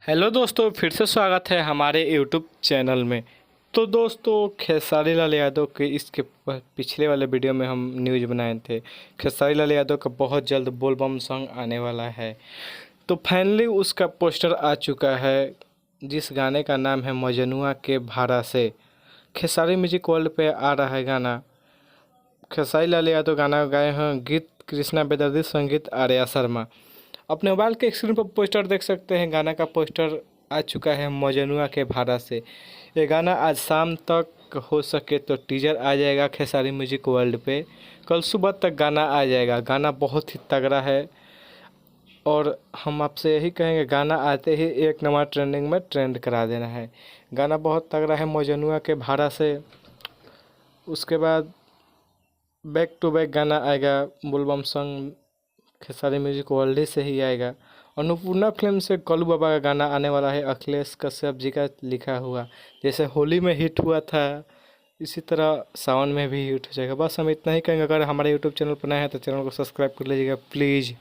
Hello दोस्तों, फिर से स्वागत है हमारे यूट्यूब चैनल में। तो दोस्तों, खेसारी लाल यादव के इसके पिछले वाले वीडियो में हम न्यूज़ बनाए थे। खेसारी लाल यादव का बहुत जल्द बोलबम सॉन्ग आने वाला है। तो फाइनली उसका पोस्टर आ चुका है, जिस गाने का नाम है मजनुआ के भाड़ा से। खेसारी म्यूजिक वर्ल्ड पे आ रहा है गाना। खेसारी लाल यादव गाना गाए हैं, गीत कृष्णा बेदर्दी, संगीत आर्या शर्मा। अपने मोबाइल के स्क्रीन पर पोस्टर देख सकते हैं। गाना का पोस्टर आ चुका है मजनुआ के भाड़ा से। ये गाना आज शाम तक हो सके तो टीजर आ जाएगा खेसारी म्यूजिक वर्ल्ड पे। कल सुबह तक गाना आ जाएगा। गाना बहुत ही तगड़ा है और हम आपसे यही कहेंगे, गाना आते ही एक नंबर ट्रेंडिंग में ट्रेंड करा देना है। गाना बहुत तगड़ा है मजनुआ के भाड़ा से। उसके बाद बैक टू बैक गाना आएगा, बोलबम सॉन्ग खेसारी म्यूजिक वर्ल्ड से ही आएगा। अन्नपूर्णा फिल्म से कल्लू बाबा का गाना आने वाला है, अखिलेश कश्यप जी का लिखा हुआ। जैसे होली में हिट हुआ था, इसी तरह सावन में भी हिट हो जाएगा। बस हम इतना ही कहेंगे। अगर हमारे यूट्यूब चैनल पर नए हैं तो चैनल को सब्सक्राइब कर लीजिएगा प्लीज़।